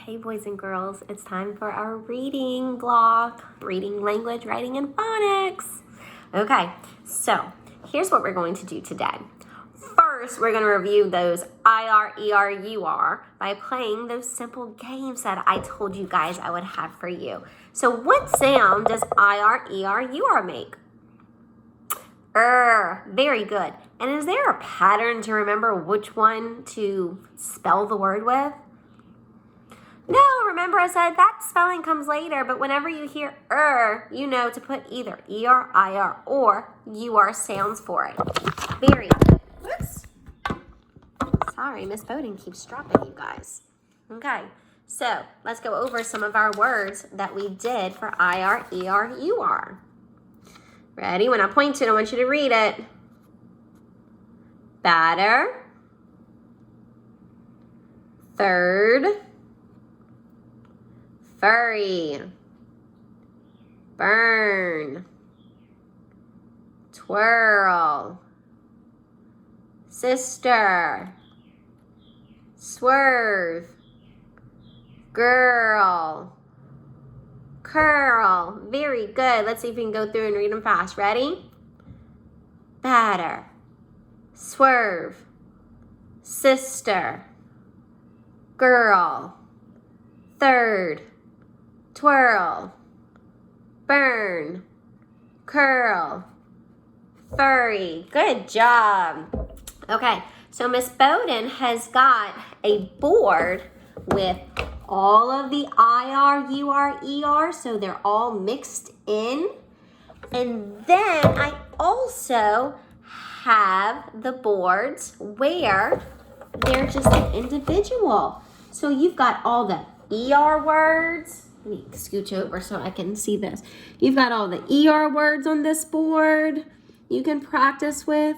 Hey boys and girls, it's time for our reading block, reading language, writing, and phonics. Okay, so here's what we're going to do today. First, we're going to review those IR, ER, UR by playing those simple games that I told you guys I would have for you. So what sound does IR, ER, UR make? Very good. And is there a pattern to remember which one to spell the word with? No, remember I said that spelling comes later, but whenever you hear you know to put either ER, IR, or UR sounds for it. Very good. Whoops. Sorry, Miss Bowden keeps dropping you guys. Okay, so let's go over some of our words that we did for IR, ER, UR. Ready? When I point to it, I want you to read it. Batter. Third. Furry. Burn. Twirl. Sister. Swerve. Girl. Curl. Very good. Let's see if we can go through and read them fast. Ready? Batter. Swerve. Sister. Girl. Third. Twirl. Burn. Curl. Furry. Good job. Okay, so Miss Bowden has got a board with all of the IR, UR, ER, so they're all mixed in. And then I also have the boards where they're just an individual. So you've got all the ER words. Let me scooch over so I can see this. You've got all the ER words on this board you can practice with.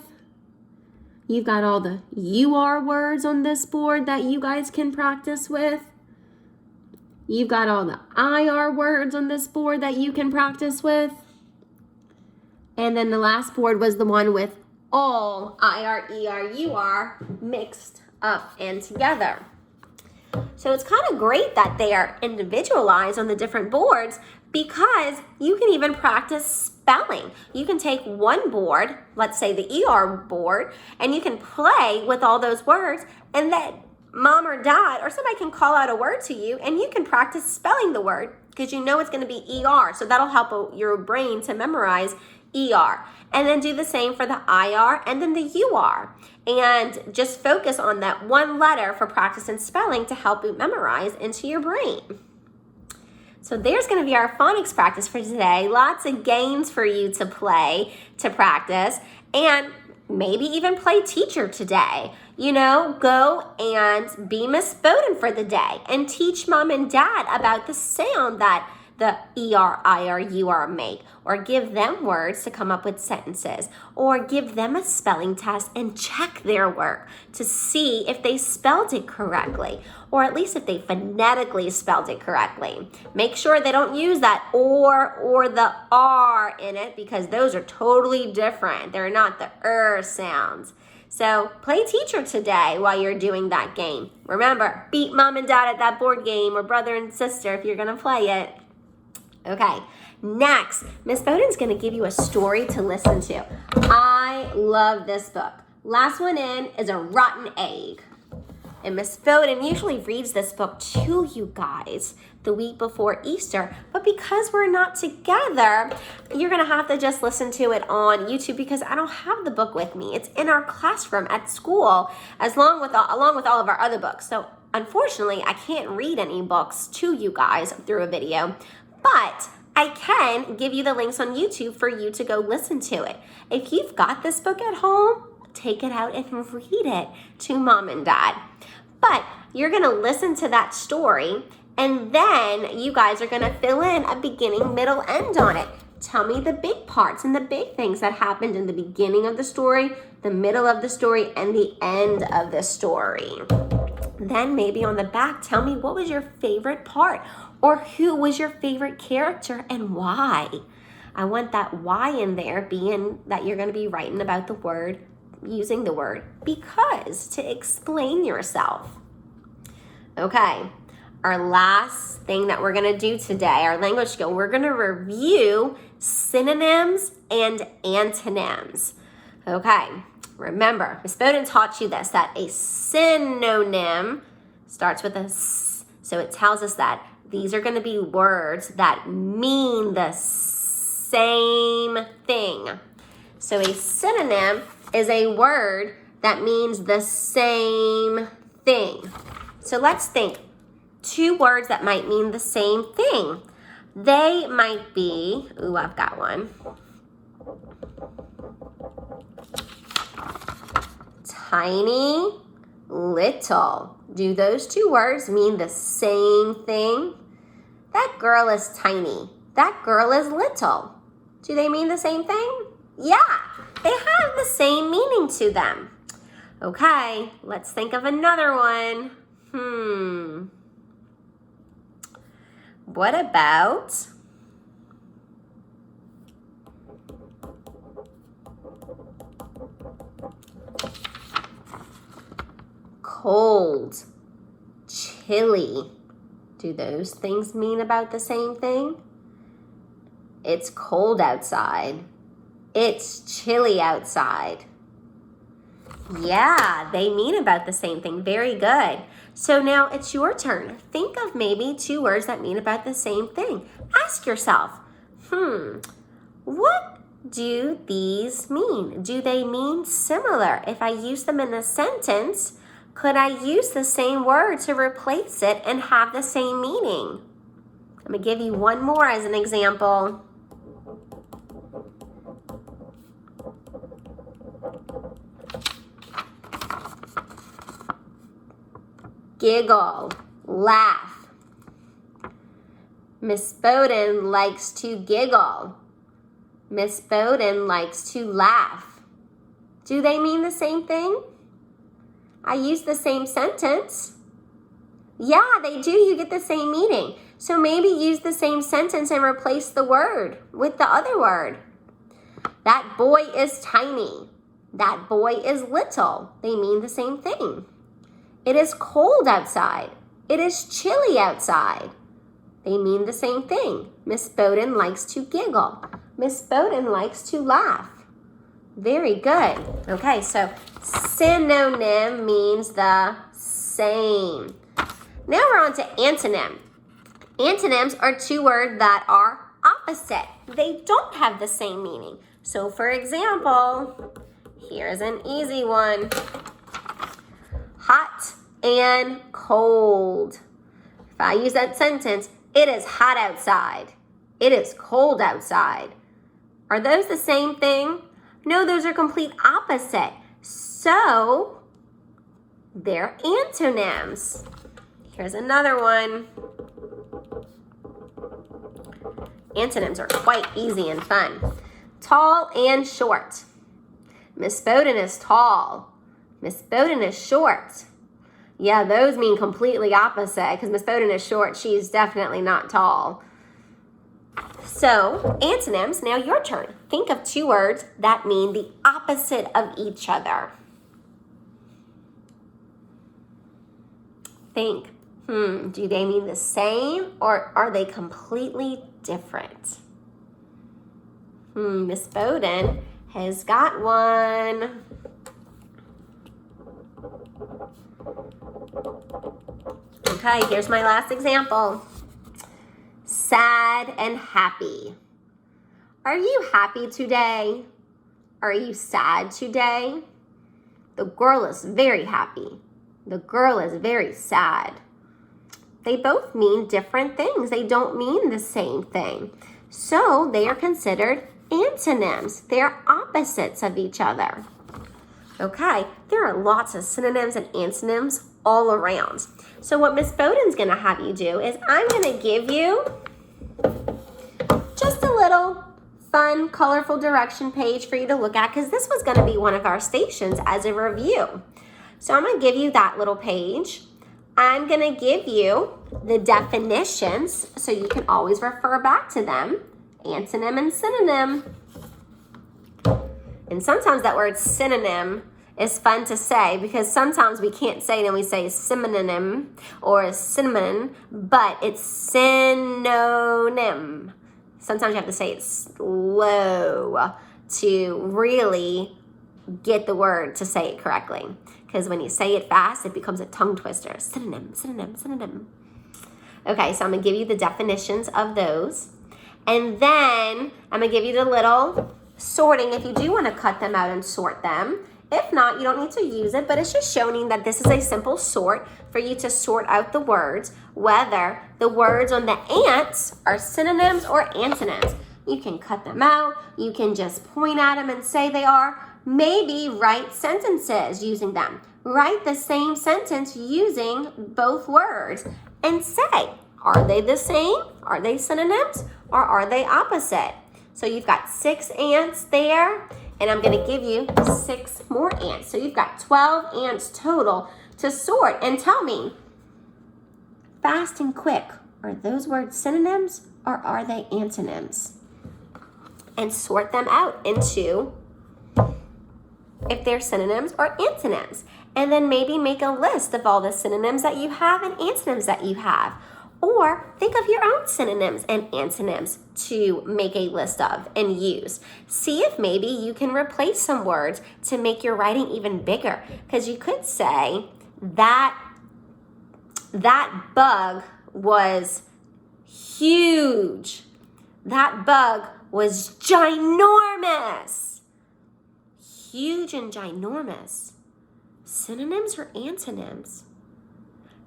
You've got all the UR words on this board that you guys can practice with. You've got all the IR words on this board that you can practice with. And then the last board was the one with all IR, ER, UR mixed up and together. So it's kind of great that they are individualized on the different boards because you can even practice spelling. You can take one board, let's say the ER board, and you can play with all those words, and then mom or dad or somebody can call out a word to you and you can practice spelling the word because you know it's going to be ER. So that'll help your brain to memorize ER. And then do the same for the IR and then the UR. And just focus on that one letter for practice and spelling to help you memorize into your brain. So there's going to be our phonics practice for today. Lots of games for you to play, to practice, and maybe even play teacher today. You know, go and be Miss Bowden for the day and teach mom and dad about the sound that the ER, IR, UR make, or give them words to come up with sentences, or give them a spelling test and check their work to see if they spelled it correctly, or at least if they phonetically spelled it correctly. Make sure they don't use that or the R in it because those are totally different. They're not the sounds. So play teacher today while you're doing that game. Remember, beat mom and dad at that board game or brother and sister if you're going to play it. Okay, next, Miss Bowden's going to give you a story to listen to. I love this book. Last one in is A Rotten Egg. And Miss Bowden usually reads this book to you guys the week before Easter. But because we're not together, you're going to have to just listen to it on YouTube because I don't have the book with me. It's in our classroom at school along with all of our other books. So unfortunately, I can't read any books to you guys through a video. But I can give you the links on YouTube for you to go listen to it. If you've got this book at home, take it out and read it to mom and dad. But you're going to listen to that story, and then you guys are going to fill in a beginning, middle, end on it. Tell me the big parts and the big things that happened in the beginning of the story, the middle of the story, and the end of the story. Then maybe on the back, tell me what was your favorite part or who was your favorite character and why. I want that why in there being that you're going to be writing about the word, using the word because to explain yourself. Okay, our last thing that we're going to do today, our language skill, we're going to review synonyms and antonyms. Okay, remember, Miss Bowden taught you this, that a synonym starts with a S, so it tells us that these are going to be words that mean the same thing. So a synonym is a word that means the same thing. So let's think. Two words that might mean the same thing. They might be, ooh, I've got one. Tiny, little. Do those two words mean the same thing? That girl is tiny. That girl is little. Do they mean the same thing? Yeah, they have the same meaning to them. Okay, let's think of another one. What about cold, chilly? Do those things mean about the same thing? It's cold outside. It's chilly outside. Yeah, they mean about the same thing. Very good. So now it's your turn. Think of maybe two words that mean about the same thing. Ask yourself, what do these mean? Do they mean similar? If I use them in a sentence, could I use the same word to replace it and have the same meaning? I'm going to give you one more as an example. Giggle, laugh. Miss Bowden likes to giggle. Miss Bowden likes to laugh. Do they mean the same thing? I use the same sentence. Yeah, they do. You get the same meaning. So maybe use the same sentence and replace the word with the other word. That boy is tiny. That boy is little. They mean the same thing. It is cold outside. It is chilly outside. They mean the same thing. Miss Bowden likes to giggle. Miss Bowden likes to laugh. Very good. Okay, so synonym means the same. Now we're on to antonym. Antonyms are two words that are opposite. They don't have the same meaning. So for example, here's an easy one. Hot and cold. If I use that sentence, it is hot outside. It is cold outside. Are those the same thing? No, those are complete opposite. So, they're antonyms. Here's another one. Antonyms are quite easy and fun. Tall and short. Miss Bowden is tall. Miss Bowden is short. Yeah, those mean completely opposite because Miss Bowden is short. She's definitely not tall. So, antonyms, now your turn. Think of two words that mean the opposite of each other. Think, do they mean the same or are they completely different? Miss Bowden has got one. Okay, here's my last example. Sad and happy. Are you happy today? Are you sad today? The girl is very happy. The girl is very sad. They both mean different things. They don't mean the same thing. So they are considered antonyms. They are opposites of each other. Okay, there are lots of synonyms and antonyms all around. So what Miss Bowden's going to have you do is I'm going to give you just a little fun, colorful direction page for you to look at because this was going to be one of our stations as a review. So I'm going to give you that little page. I'm going to give you the definitions so you can always refer back to them. Antonym and synonym. And sometimes that word synonym is fun to say because sometimes we can't say it and we say synonym or cinnamon, but it's synonym. Sometimes you have to say it slow to really get the word to say it correctly. Because when you say it fast, it becomes a tongue twister. Synonym, synonym, synonym. Okay, so I'm going to give you the definitions of those. And then I'm going to give you the little sorting if you do want to cut them out and sort them. If not, you don't need to use it, but it's just showing that this is a simple sort for you to sort out the words, whether the words on the ants are synonyms or antonyms. You can cut them out. You can just point at them and say they are. Maybe write sentences using them. Write the same sentence using both words and say, are they the same? Are they synonyms? Or are they opposite? So you've got 6 ants there, and I'm going to give you 6 more ants. So you've got 12 ants total to sort. And tell me, fast and quick, are those words synonyms or are they antonyms? And sort them out into if they're synonyms or antonyms. And then maybe make a list of all the synonyms that you have and antonyms that you have. Or think of your own synonyms and antonyms to make a list of and use. See if maybe you can replace some words to make your writing even bigger. Because you could say that bug was huge. That bug was ginormous. Huge and ginormous. Synonyms or antonyms?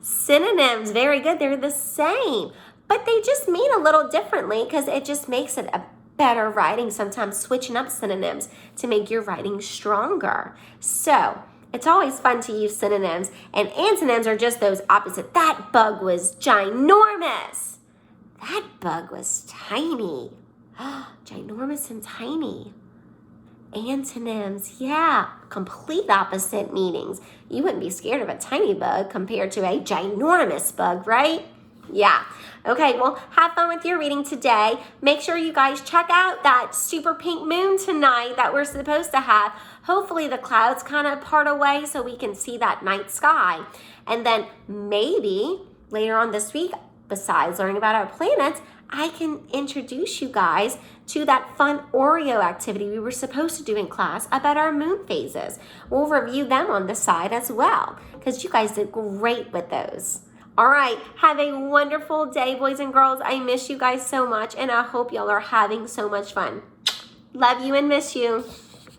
Synonyms, very good. They're the same, but they just mean a little differently because it just makes it a better writing, sometimes switching up synonyms to make your writing stronger. So it's always fun to use synonyms, and antonyms are just those opposite. That bug was ginormous. That bug was tiny. Ginormous and tiny. Antonyms, yeah, complete opposite meanings. You wouldn't be scared of a tiny bug compared to a ginormous bug, right? Yeah. Okay, well, have fun with your reading today. Make sure you guys check out that super pink moon tonight that we're supposed to have. Hopefully the clouds kind of part away so we can see that night sky. And then maybe later on this week, besides learning about our planets, I can introduce you guys to that fun Oreo activity we were supposed to do in class about our moon phases. We'll review them on the side as well because you guys did great with those. All right, have a wonderful day, boys and girls. I miss you guys so much, and I hope y'all are having so much fun. Love you and miss you.